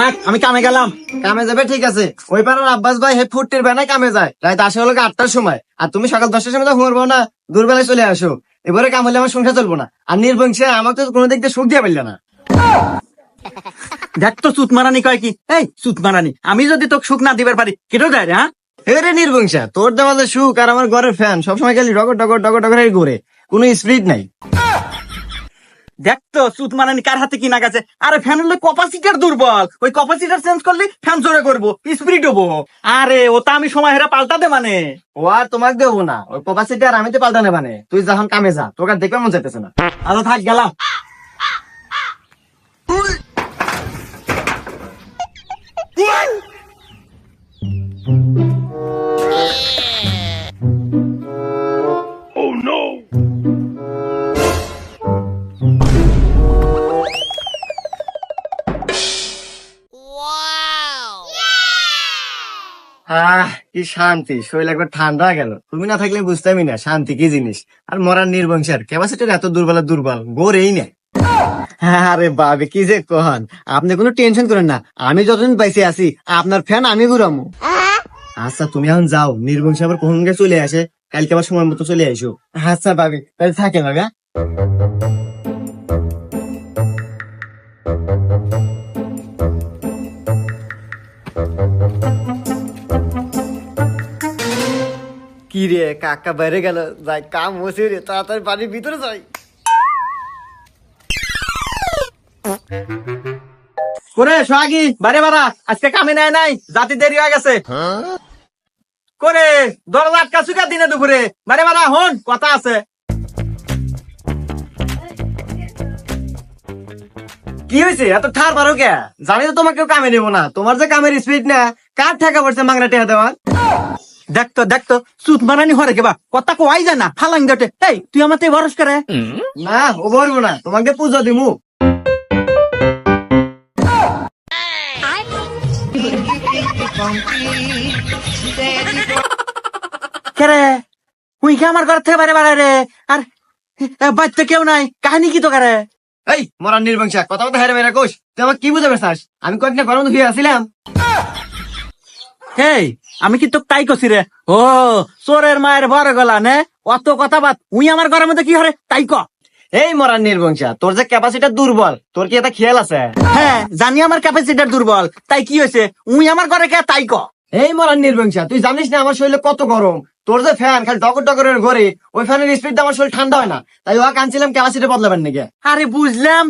থাক, আমি কামে গেলাম। কামে যাবে ঠিক আছে, ওই পাড়ার আব্বাস ভাই হে ফুটটির বেনায় কামে যায় রাত আসে হলো 8টার সময়, আর তুমি সকাল 10টার সময় তো ঘুমাবো না, দুর্বেলায় চলে আসো। এবারে কাম হলে আমার সংসার চলবো না। আর নির্বংশে আমাকে তো কোনো দিক দিয়ে সুখ দিয়ে পারলে না। দেখ তো সুত মারানি কয় কি, এই সুত মারানি, আমি যদি তোকে সুখ না দিবার পারি কেটে দেয় রে, হ্যাঁ? রে নির্বংশা, তোর দেওয়া সুখ আর আমার ঘরের ফ্যান সবসময় খালি ডগর ডগর ডগর ডগর ঘুরে, কোনো স্পিরিট নাই। দেখ তো সুত মারানি কার হাতে কিনা গেছে। আরে ফ্যান হলে ক্যাপাসিটার দুর্বল, ওই ক্যাপাসিটার চেঞ্জ করলে ফ্যান জোরে করবো, স্পিরিট হবো। আরে ও তা আমি সময় হেরা পাল্টাতে মানে। ও আর তোমাকে দেবো না, ওই প্রবাসীটা আর আমি তো পাল্টানে মানে, তুই যখন কামে যা, তোকে আর দেখবে মন চাইতেছে না। আচ্ছা থাক, গেলাম। কি শান্তি, শরীর একবার ঠান্ডা গেল। তুমি না থাকলে বুঝতামই না শান্তি কি জিনিস। আর মরার নির্বংশার ক্যাপাসিটির এত দুর্বল দুর্বল গোরেই না। আরে বাবে কি যে কহন, আপনি কোনো টেনশন করেন না, আমি যতদিন পাইছি আছি আপনার ফ্যান আমি ঘুরামু। আচ্ছা তুমি এখন যাও, নির্বংশ আবার কখন চলে আসে, কালকে আবার সময় মতো চলে আইসো। আচ্ছা ভাবি, তাহলে থাকে ভাবে। কি রে কাকা বাইরে গেল, যাই কাম হচ্ছে রে, তাড়াতাড়ি বাড়ির ভিতরে যাই। করে সোহাগী বারে বারা, আজকে কামে নেয় নাই, জাতি দেরি হয়ে গেছে। করে দরজা আটকা চুকা দিনে দুপুরে, বারে বারা হন কথা আছে। কি হয়েছে এত ঠার পারো কে? জানি তো তোমাকে কামে নেবো না, তোমার যে কামের স্পিড না, কার ঠেকা পড়ছে মাংরা টেহা দেওয়ার। দেখতো দেখতো সুত মারানি হরে কেবা কথা কোয়াই যায় না, ফালাং দটে। এই তুই আমাতে ভরস করে? না ও বলবো না, তোমাকে পুজো দিমু। কেরে তুই কি আমার ঘর থেকে বারে বারে রে? আর বাচ্চা কেউ নাই, কাহিনী কি তো করে? এই মরার নির্বংশা, কথা কথা হেরে বেড়া কোষ, তুই আমাকে কি বুঝাবে চাস? আমি কয়েকটা গরম ধুয়ে আসছিলাম। এই আমি কি তোকে তাই কছি রে? ও চোরের মায়ের বড় গলা নে, অত কথা বাদ, উই আমার ঘরের মধ্যে কি হরে তাই ক। এই মরার নির্বংশা, তোর যে ক্যাপাসিটি দুর্বল, তোর কি এটা খেয়াল আছে? হ্যাঁ জানি আমার ক্যাপাসিটার দুর্বল, তাই কি হয়েছে? উই আমার ঘরে কে তাই ক। এই মরার নির্বংশা, তুই জানিস না আমার শরীরে কত গরম? তোর যে ফ্যান খালি ডগর ডগরের ঘরে, ওই ফ্যানের স্পিড আমার শরীর ঠান্ডা হয় না, তাই ওয়া কানছিলাম ক্যাপাসিটি বদলাবেন নাকি। আরে বুঝলাম